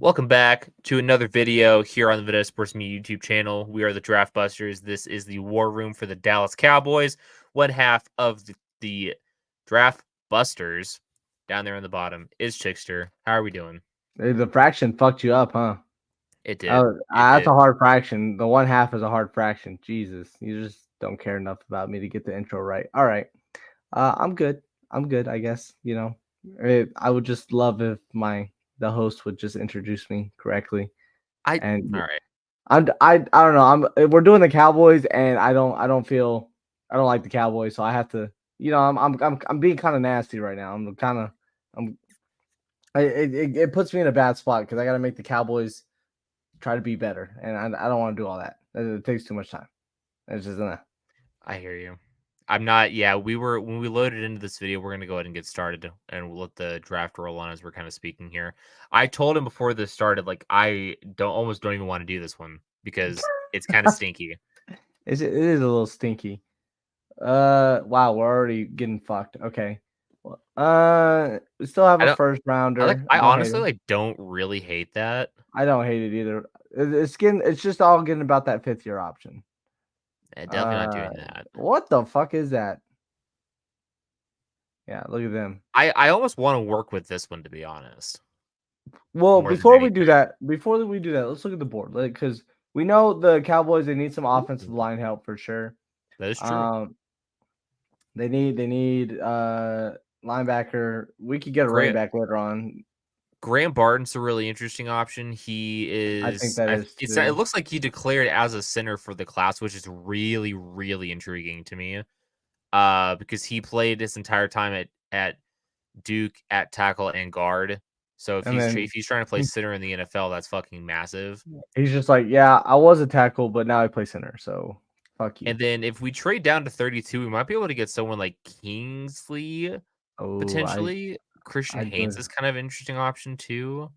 Welcome back to another video here on the Video Sports Media YouTube channel. We are the Draft Busters. This is the war room for the Dallas Cowboys. One half of the Draft Busters down there on the bottom is Chickster. How are we doing? Hey, the fraction fucked you up, huh? It did. Oh, It that's a did. hard fraction. The one half is a hard fraction. Jesus, you just don't care enough about me to get the intro right. All right, I'm good. I'm good. I guess I would just love if the host would just introduce me correctly. All And right. I don't know. We're doing the Cowboys, and I don't like the Cowboys, so I have to. I'm being kind of nasty right now. I'm it puts me in a bad spot because I got to make the Cowboys try to be better, and I don't want to do all that. It takes too much time. It's just I hear you. I'm not. Yeah, when we loaded into this video, we're gonna go ahead and get started, and we'll let the draft roll on as we're kind of speaking here. I told him before this started, like I don't even want to do this one because it's kind of stinky. it is a little stinky. Wow, we're already getting fucked. Okay. We still have I a don't. first rounder. I I don't hate honestly him. like don't really hate that. I don't hate it either. It's just all getting about that fifth year option. Definitely not doing that. What the fuck is that? Yeah, look at them. I almost want to work with this one to be honest, Well, more than anything. before we do that, let's look at the board because we know the Cowboys they need some offensive Ooh, line help for sure. that is true. Um, they need linebacker. We could get a running Grant back later on. Graham Barton's a really interesting option. I think that is It too. looks like he declared as a center for the class, which is really really intriguing to me. Because he played his entire time at Duke at tackle and guard. So And then if he's trying to play center in the NFL, that's fucking massive. he's just like, yeah, I was a tackle, but now I play center. So fuck you. And then if we trade down to 32, we might be able to get someone like Kingsley Oh, potentially. Christian I Haynes do. is kind of an interesting option too.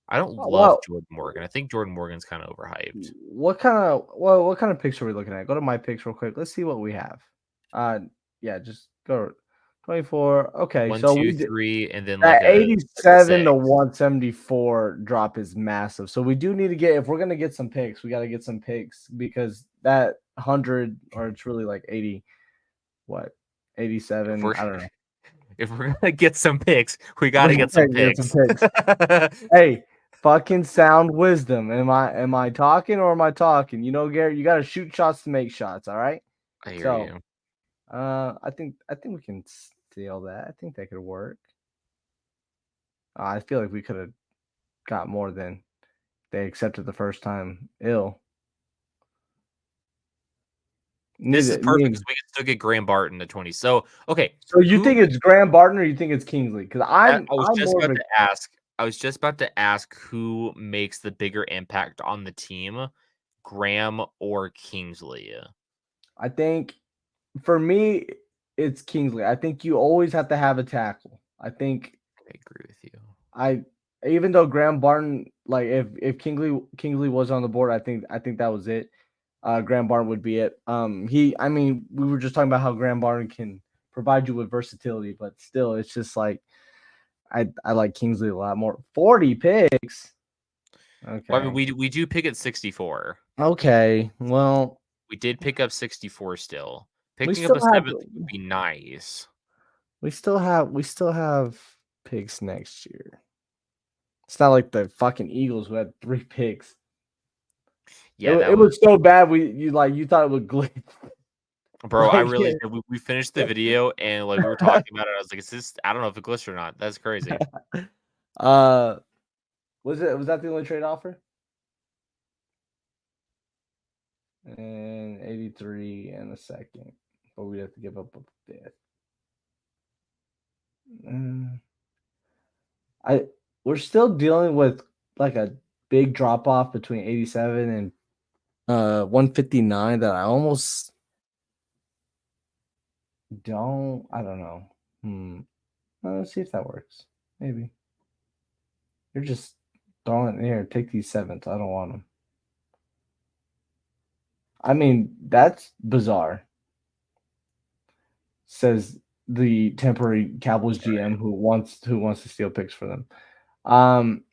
I don't Oh, love well, Jordan Morgan. I think Jordan Morgan's kind of overhyped. what kind of picks are we looking at? Go to my picks real quick. Let's see what we have. Uh, yeah, just go 24. Okay, One, so two, we did. three, and then That like a 87 to six. 174 drop is massive. So we do need to get if we're gonna get some picks, we got to get some picks because that 100 or it's really like 80, what If 87? we're I don't know. if we're gonna get some picks, we got We to get some gotta get some picks. picks. Hey, fucking sound wisdom. Am I talking or am I talking? You know, Garrett, you got to shoot shots to make shots. All right. I hear So, you. I think we can steal that. I think that could work. I feel like we could have got more than they accepted the first time. Ill. This is perfect Need. because we can still get Graham Barton at 20. So okay, So you who think it's Graham Barton or you think it's Kingsley? Because I was I'm just more of about a to ask. I was just about to ask who makes the bigger impact on the team, Graham or Kingsley. I think for me it's Kingsley. I think you always have to have a tackle. I think I agree with you. I even though Graham Barton like if Kingsley was on the board, I think that was it. Graham Barton would be it. I mean, we were just talking about how Graham Barton can provide you with versatility, but still, it's just like I like Kingsley a lot more. 40 picks. Well, I mean, Okay. we do pick at 64. Okay. Well, We did pick up 64 still. we Picking up still a have seventh would be nice. we still have picks next year. It's not like the fucking Eagles who had 3 picks. It, Yeah, that it was was so bad you thought it would glitch. bro. I Like really did. We finished the video and like we were talking about it. I was like, "Is this? I don't know if it glitched or not." That's crazy. uh was that the only trade offer? And 83 and a second. But we have to give up a fifth. Mm, I we're still dealing with like a big drop off between 87 and 159 that I almost I don't know. Let's see if that works. Maybe. You're just throwing it here. Take these sevens. I don't want them. I mean, that's bizarre. Says the temporary Cowboys GM who wants to steal picks for them. Um,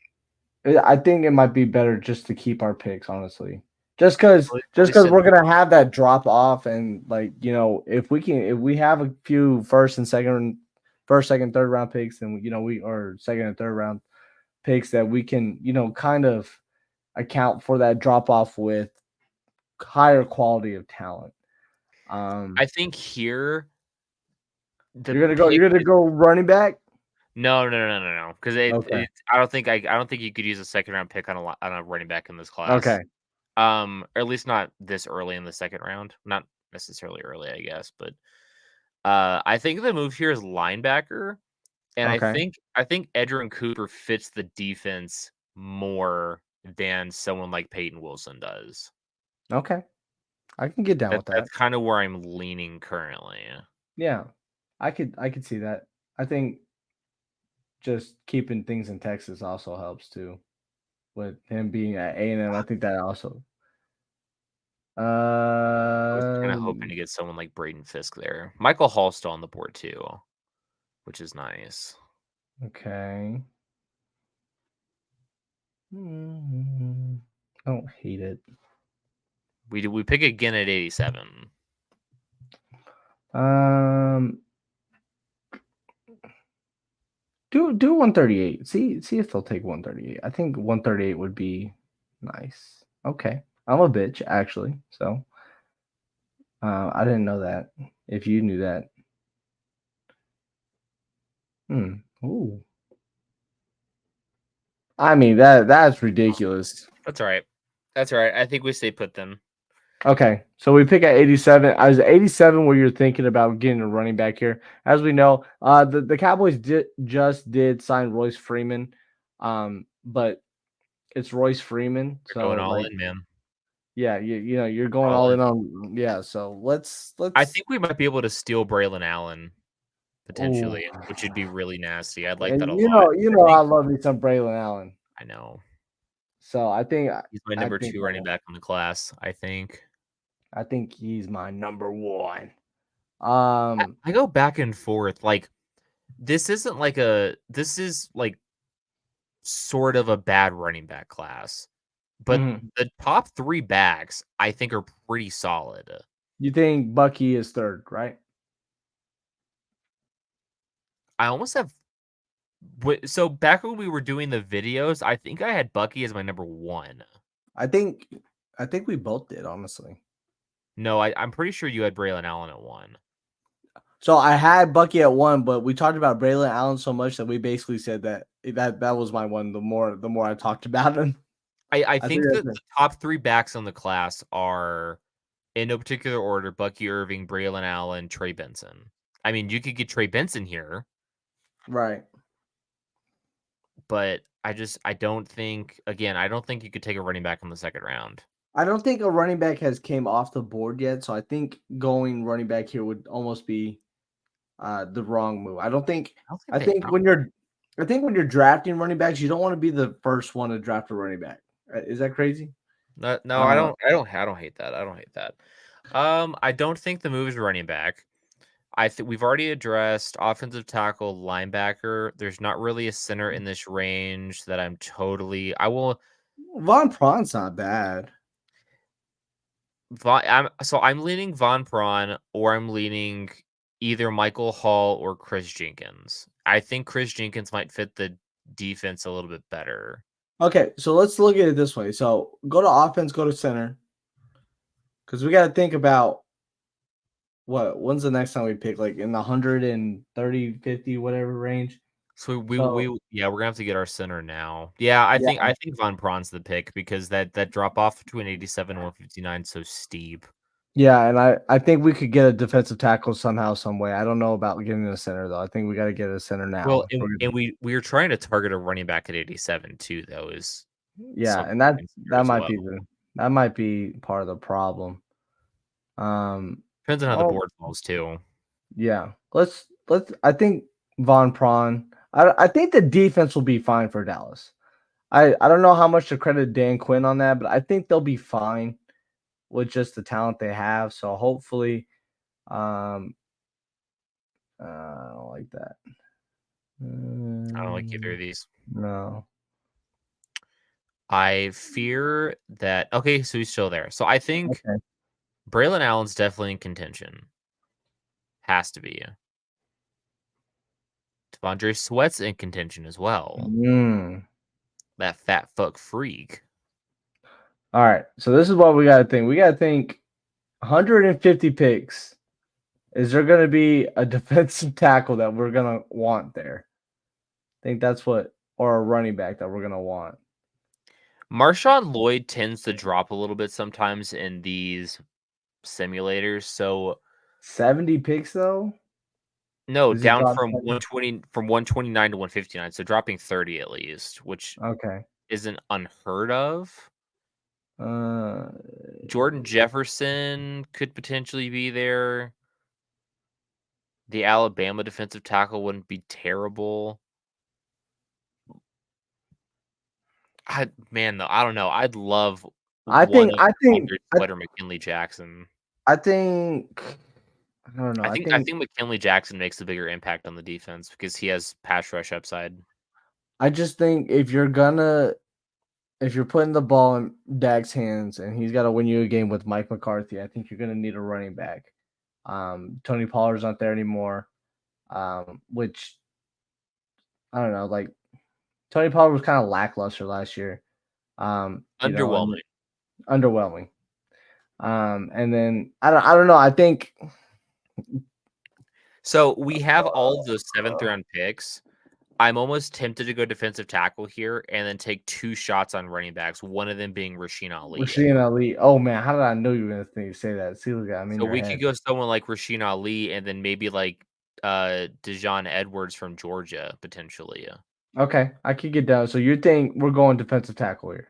I think it might be better just to keep our picks, honestly. Just because, At just least because in we're gonna have that drop off, and like if we have a few first, second, third round picks, then we or second and third round picks that we can kind of account for that drop off with higher quality of talent. I think here the You're pick gonna is go running back. no, because Okay. I don't think you could use a second round pick on a running back in this class. Okay. Or at least not this early in the second round. Not necessarily early, I guess, but I think the move here is linebacker, and Okay. I think Edgerrin Cooper fits the defense more than someone like Peyton Wilson does. Okay. I can get down with that. That's kind of where I'm leaning currently. Yeah. I could see that. I think just keeping things in Texas also helps too. With him being at A&M, I think that also. I was kind of hoping Um. to get someone like Braden Fisk there. Michael Hall's still on the board too, which is nice. Okay. I don't hate it. We pick again at 87. Um. Do 138. See if they'll take 138. I think 138 would be nice. Okay. I'm a bitch actually. So I didn't know that. If you knew that. Ooh. I mean that's ridiculous. That's all right. That's all right. I think we stay put then. Okay, so we pick at 87. I was 87 where you're thinking about getting a running back here. As we know, the Cowboys did sign Royce Freeman, but it's Royce Freeman, We're going so all like in, man. yeah, you're going All all in. in on yeah. So I let's think we might be able to steal Braylon Allen oh, potentially, which would be really nasty. I'd like and that a lot. you I know I think love me some Braylon Allen, I know. so He's my I number think 2 running back in the class, I think. I think he's my number one. I, Um. I go back and forth. Like this is like sort of a bad running back class. But Mhm. the top 3 backs I think are pretty solid. You think Bucky is third, right? I almost have so back when we were doing the videos, I think I had Bucky as my number 1. I think I think we both did, honestly. No, I'm pretty sure you had Braylon Allen at 1. So I had Bucky at one, but we talked about Braylon Allen so much that we basically said that was my one. The more I talked about him, I I think think that that's the top 3 backs on the class are, in no particular order, Bucky Irving, Braylon Allen, Trey Benson. I mean, you could get Trey Benson here, right. but I don't think again, I don't think you could take a running back in the second round. I don't think a running back has came off the board yet, so I think going running back here would almost be the wrong move. I don't think. I don't think I they think when you're, I think when you're drafting running backs, you don't want to be the first one to draft a running back. Is that crazy? no, Uh, I don't hate that. I don't hate that. I don't think the move is running back. I think we've already addressed offensive tackle, linebacker. There's not really a center in this range that I'm totally. I will. Von Prawn's not bad. I'm leaning Von Braun or I'm leaning either Michael Hall or Chris Jenkins. I think Chris Jenkins might fit the defense a little bit better. Okay, so let's look at it this way. So go to offense, go to center, because we got to think about when's the next time we pick, like in the 130, 50, whatever range. So So yeah, we're gonna have to get our center now. yeah, I think Von Braun's the pick because that drop off between 87 and 159 is so steep. yeah, and I think we could get a defensive tackle somehow, some way. I don't know about getting a center though. I think we got to get a center Well, now. and we were trying to target a running back at 87 too, though, is Yeah, something and to consider as well. that might be part of the problem. Um, Depends on how the well, board falls too. yeah, let's. I think Von Prawn. I think the defense will be fine for Dallas. I don't know how much to credit Dan Quinn on that, but I think they'll be fine with just the talent they have. So hopefully, um, I don't like that. I don't like either Mm, of these. no. I fear that. Okay, so he's still there. So I think Okay. Braylon Allen's definitely in contention. Has to be. Devondre Sweat's in contention as well. Mm. That fat fuck freak. All right. So this is what we got to think. We got to think 150 picks. Is there going to be a defensive tackle that we're going to want there? I think that's what, or a running back that we're going to want. Marshawn Lloyd tends to drop a little bit sometimes in these simulators. So 70 picks though? no, Does he down drop from 70? 129 to 159. So dropping 30 at least, which Okay. isn't unheard of. Uh, Jordan Jefferson could potentially be there. The Alabama defensive tackle wouldn't be terrible. Man, though, I don't know. I'd love I one think of I think Andre I, Sweat or McKinley Jackson. I think I don't know. I think McKinley Jackson makes a bigger impact on the defense because he has pass rush upside. I just think if you're putting the ball in Dak's hands and he's got to win you a game with Mike McCarthy, I think you're going to need a running back. Tony Pollard's not there anymore, which I don't know. Like Tony Pollard was kind of lackluster last year, and Underwhelming. underwhelming. And then I don't know. I think So we have all of those seventh round picks. I'm almost tempted to go defensive tackle here and then take 2 shots on running backs, one of them being Rasheen Ali. Rasheen Ali. Oh man, how did I know you were going to say that? See, look, I'm in So your we could head. go someone like Rasheen Ali and then maybe like Dejon Edwards from Georgia potentially. Okay, I could get down. So you think we're going defensive tackle here?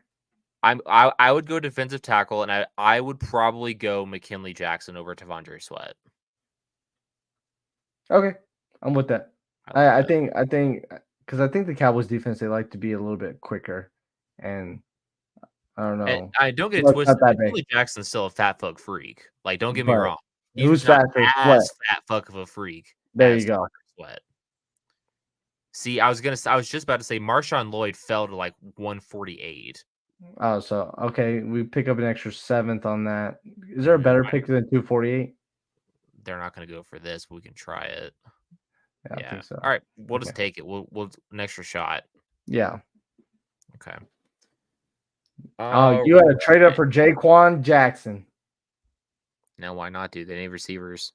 I would go defensive tackle and I would probably go McKinley Jackson over Devondre Sweat. Okay, I'm with that. I like I that. think because I think the Cowboys defense they like to be a little bit quicker, and I don't And know. I don't get it Sweat's not twisted. that big, McKinley Jackson's still a fat fuck freak. Like, don't get me but wrong. He's who's just not faster? Sweat. as fat fuck of a freak There you as go. Devondre Sweat. See, I was just about to say Marshawn Lloyd fell to like 148. Oh, so okay, we pick up an extra seventh on that. Is there a No, better pick than 248? they're not going to go for this, but we can try it. Yeah, I Yeah. think so. All right, we'll Okay. just take it. We'll an extra shot. Yeah. Okay. Oh, you had to trade up for Jaquan Jackson. Now, why not, dude? They need receivers.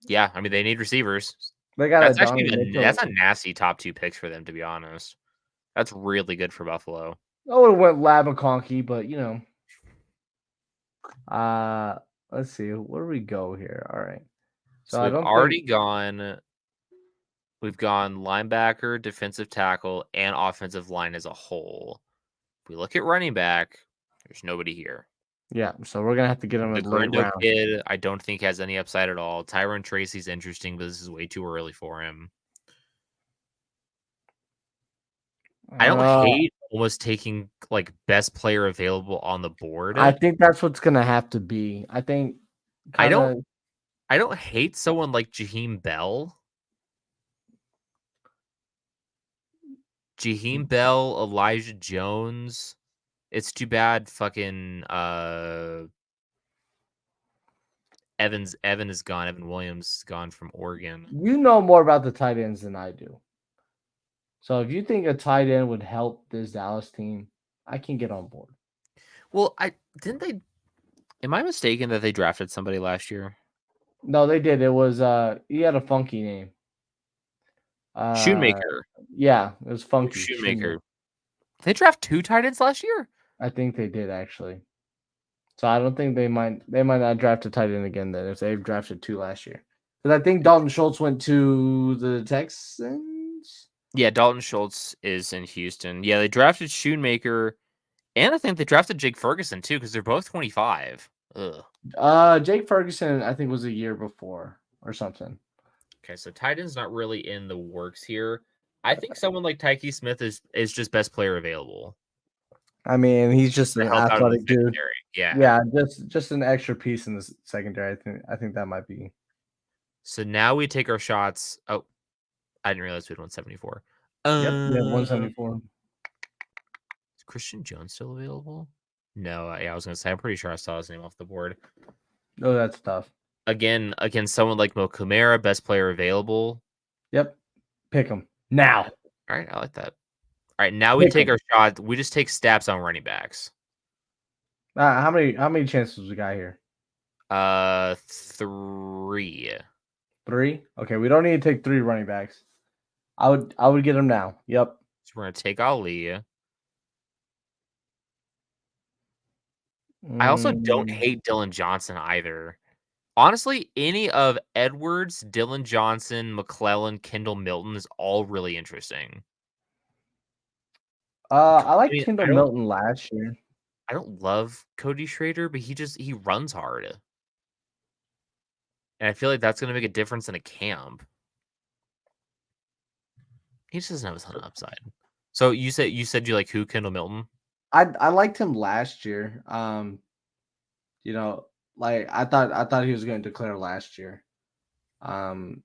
Yeah, I mean they need receivers. They got a That's actually Donovan Mitchell. that's a nasty top 2 picks for them, to be honest. That's really good for Buffalo. I would have went Lab McConkey, but let's see. Where do we go here? All right. So So I we've don't already think gone. We've gone linebacker, defensive tackle, and offensive line as a whole. If we look at running back, there's nobody here. yeah, so we're gonna have to get him The in the late Grindo round. kid, I don't think has any upside at all. Tyrone Tracy's interesting, but this is way too early for him. I don't hate almost taking like best player available on the board. I think that's what's gonna have to be. I think I kind don't of I don't hate someone like Jaheim Bell. Jaheim Bell, Elijah Jones. It's too bad fucking Evan is gone. Evan Williams is gone from Oregon. you know more about the tight ends than I do. So if you think a tight end would help this Dallas team, I can get on board. Well, I didn't they am I mistaken that they drafted somebody last year? No, they did. It was he had a funky name. Uh Shoemaker. yeah, it was Luke funky. Shoemaker. They draft 2 tight ends last year? I think they did actually. So I don't think they might not draft a tight end again then if they've drafted 2 last year. Because I think Dalton Schultz went to the Texans. Yeah, Dalton Schultz is in Houston. Yeah, they drafted Shoemaker, and I think they drafted Jake Ferguson too because they're both 25. Ugh. Jake Ferguson, I think was a year before or something. Okay, so tight end's not really in the works here. I think someone like Tyke Smith is just best player available. I mean, he's Just just to an help out in the athletic dude. secondary. Yeah. Yeah, just an extra piece in the secondary. I think that might be. So now we take our shots. Oh, I didn't realize we had 174. Yep, we have 174. Christian Jones still available? No, yeah, I was gonna say I'm pretty sure I saw his name off the board. Oh, that's tough. Again, against someone like Mo Kamara, best player available. Yep. Pick him now. All right, I like that. All right, now we Pick take him. our shot. We just take stats on running backs. How many chances we got here? 3. 3. Okay, we don't need to take 3 running backs. I would get him now. Yep. So we're gonna take Ali. I also don't Mm, hate Dylan Johnson either. Honestly, any of Edwards, Dylan Johnson, McClellan, Kendall Milton is all really interesting. I I like mean, Kendall Milton last year. I don't love Cody Schrader, but he runs hard. And I feel like that's gonna make a difference in a camp. He just doesn't have a ton of upside. So you said you like who? Kendall Milton? I liked him last year. You know, like I thought he was going to declare last year. Um,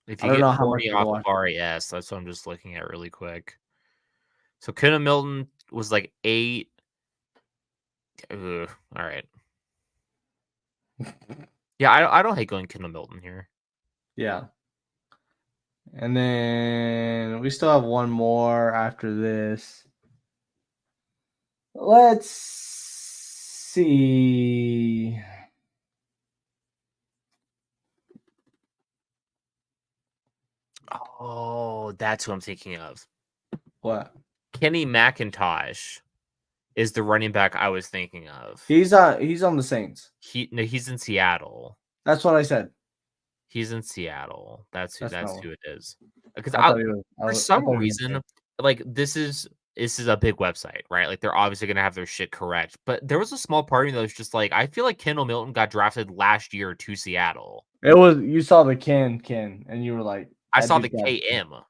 If I you don't get know how much 40 I've off of watched. RAS, that's what I'm just looking at really quick. So Kendall Milton was like 8. Ugh, all right. Yeah, I don't hate going Kendall Milton here. Yeah. And then we still have one more after this. Let's see. Oh, that's who I'm thinking of. What? Kenny McIntosh is the running back I was thinking of. He's on the Saints. No, he's in Seattle. That's what I said. He's in Seattle. That's not That's what who it is. Because I thought he was. for I some thought he was gonna reason, say. like this is a big website, right? Like they're obviously gonna have their shit correct. But there was a small part of me that was just like, I feel like Kendall Milton got drafted last year to Seattle. It was you saw the Ken, and you were like, I that saw the dude got KM, and I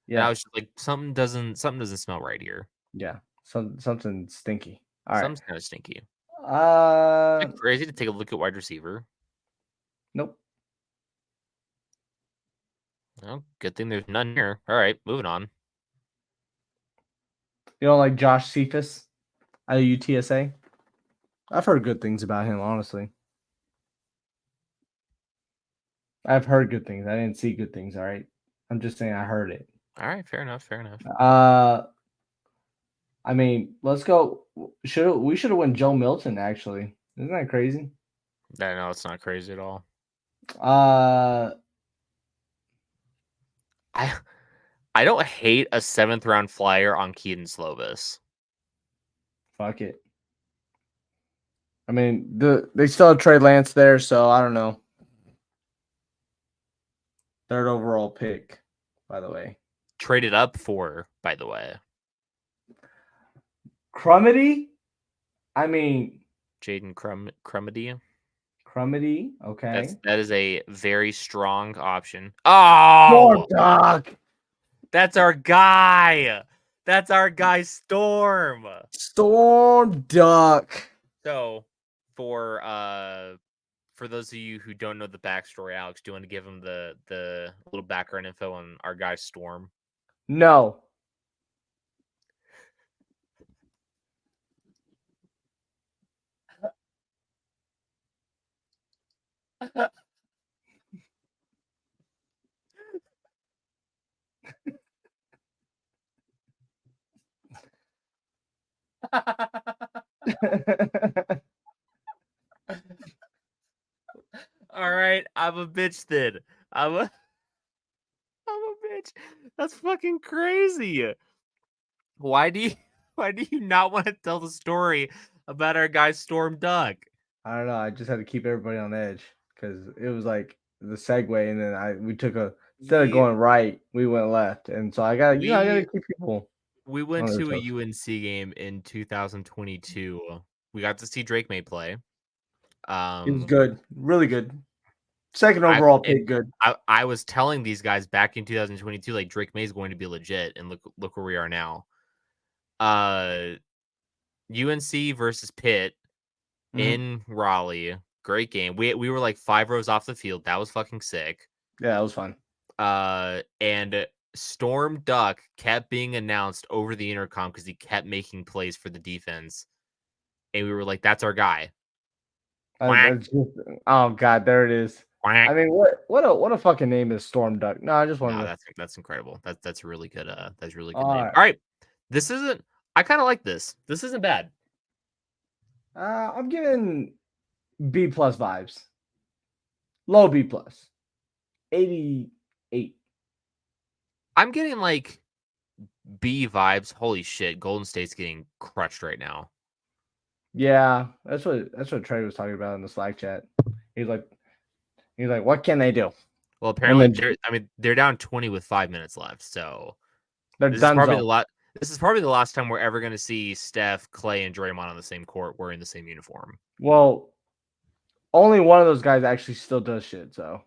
yeah, was just like, something doesn't smell right here. yeah, something stinky. All right. Something's kind of stinky. Uh, Is it crazy to take a look at wide receiver? nope. Well, good thing there's none here. All right, moving on. You don't like Josh Cephas out of UTSA? I've heard good things about him, honestly. I've heard good things. I didn't see good things. All right. I'm just saying I heard it. All right, fair enough, fair enough. I mean, let's go. We should have went Joe Milton actually. Isn't that crazy? No, it's not crazy at all. Uh, I I don't hate a 7th round flyer on Keaton Slovis. fuck it. I mean, they still have Trey Lance there, so I don't know. 3rd overall pick, by the way. Traded up for, by the way. Crumity? I mean, Jaden Crumedy. Crumity. Okay. That is a very strong option. Oh, Dog. that's our guy. That's our guy Storm. Storm Duck. So for those of you who don't know the backstory, Alex, do you want to give him the little background info on our guy Storm? No. All right, I'm a bitch then. I'm a I'm a bitch. That's fucking crazy. Why do you why do you not want to tell the story about our guy Storm Duck? I don't know. I just had to keep everybody on edge because it was like the segue, and then we took instead of We going right, we went left, and so I got I got to we keep people we on went their to a toes. UNC game in 2022. We got to see Drake May play. It was good, really good. 2nd I overall and pick, good. I was telling these guys back in 2022, like Drake May is going to be legit, and look where we are now. UNC versus Pitt Mhm. in Raleigh. Great game. We were like 5 rows off the field. That was fucking sick. Yeah, that was fun. And Storm Duck kept being announced over the intercom because he kept making plays for the defense. And we were like, that's our guy. Quack, That's just, oh god, there it is. quack. I mean, what a fucking name is Storm Duck. No, I just No, wanted to. that's incredible. That's a really good that's a really good All name. right. All right. This isn't I kind of like this. This isn't bad. I'm giving B plus vibes. Low B plus. 88. I'm getting like B vibes. Holy shit. Golden State's getting crushed right now. Yeah, that's what Trey was talking about in the Slack chat. He's like, what can they do? Well, And apparently then they're down 20 with 5 minutes left. So they're this is probably donezo. this is probably the last time we're ever going to see Steph, Clay, and Draymond on the same court wearing the same uniform. Well, only one of those guys actually still does shit. So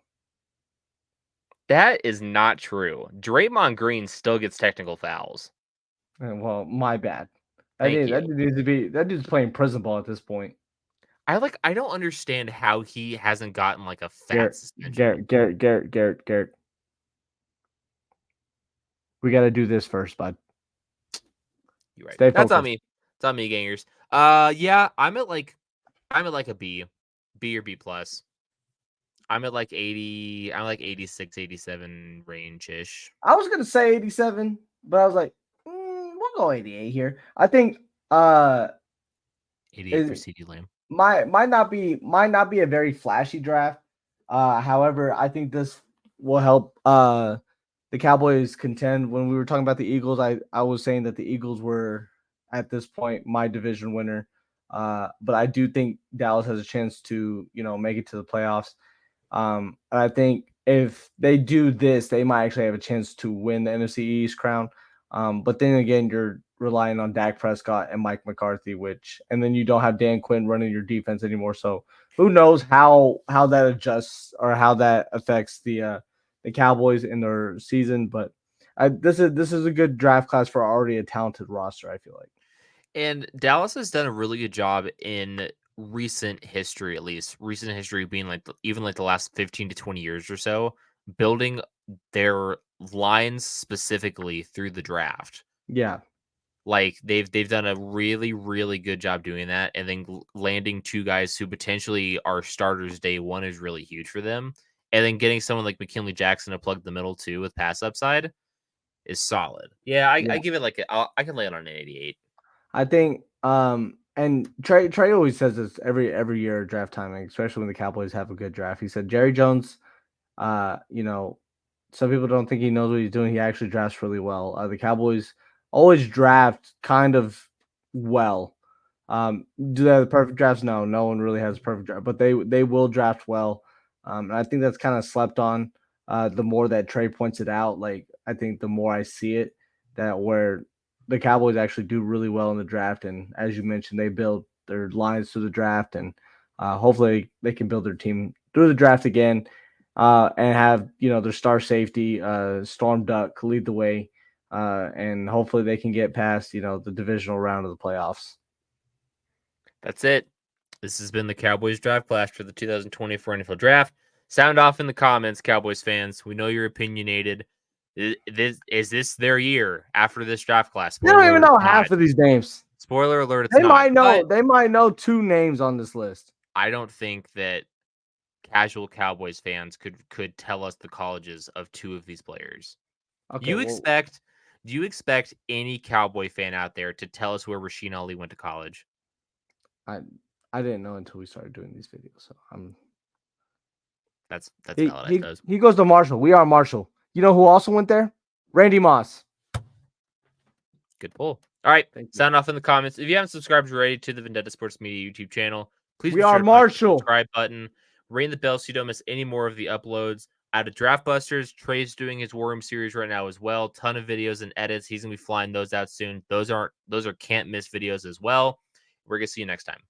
That is not true. Draymond Green still gets technical fouls. well, my bad. Thank That you. dude needs to be. That dude's playing prison ball at this point. I don't understand how he hasn't gotten like a fat Garrett, suspension. Garrett. We got to do this first, bud. You're right. Stay That's on focused. me. It's on me, gangers. Yeah, I'm at like a B or B plus. I'm at like 80. I'm like 86, 87 range ish. I was gonna say 87, but I was like, we'll go 88 here. I think 88 for CD Lamb. might not be a very flashy draft. However, I think this will help the Cowboys contend. When we were talking about the Eagles, I was saying that the Eagles were at this point my division winner. But I do think Dallas has a chance to, make it to the playoffs. And I think if they do this, they might actually have a chance to win the NFC East crown. But then again, you're relying on Dak Prescott and Mike McCarthy, and then you don't have Dan Quinn running your defense anymore. So who knows how that adjusts or how that affects the Cowboys in their season. But this is a good draft class for already a talented roster, I feel like. And Dallas has done a really good job in recent history, at least recent history being like even like the last 15 to 20 years or so, building their lines specifically through the draft. Yeah. Like they've done a really, really good job doing that. And then landing two guys who potentially are starters day one is really huge for them. And then getting someone like McKinley Jackson to plug the middle too with pass upside is solid. Yeah, I give it like I can lay it on an 88. I think and Trey always says this every year draft time, especially when the Cowboys have a good draft. He said Jerry Jones, some people don't think he knows what he's doing. He actually drafts really well. The Cowboys always draft kind of well. Do they have the perfect drafts? No one really has a perfect draft, but they will draft well. And I think that's kind of slept on. The more that Trey points it out, like I think the more I see it, that where the Cowboys actually do really well in the draft. And as you mentioned, they build their lines through the draft, and hopefully they can build their team through the draft again, and have their star safety, Storm Duck, lead the way, and hopefully they can get past the divisional round of the playoffs. That's it. This has been the Cowboys Draft Clash for the 2024 NFL Draft. Sound off in the comments, Cowboys fans. We know you're opinionated. Is this their year after this draft class? They don't even know Not. half of these names. Spoiler alert, it's They not. might know. But They might know two names on this list. I don't think that casual Cowboys fans could tell us the colleges of two of these players. Okay, Do you expect any Cowboy fan out there to tell us where Rasheen Ali went to college? I didn't know until we started doing these videos. So That's valid, I suppose. he goes to Marshall. We are Marshall. You know who also went there? Randy Moss. Good pull. All right. Thank you. Sound off in the comments. If you haven't subscribed already to the Vendetta Sports Media YouTube channel, please We be are sure to punch the Marshall. subscribe button. Ring the bell so you don't miss any more of the uploads. Out of Draft Busters, Trey's doing his War Room series right now as well. Ton of videos and edits. He's gonna be flying those out soon. Those are can't miss videos as well. We're gonna see you next time.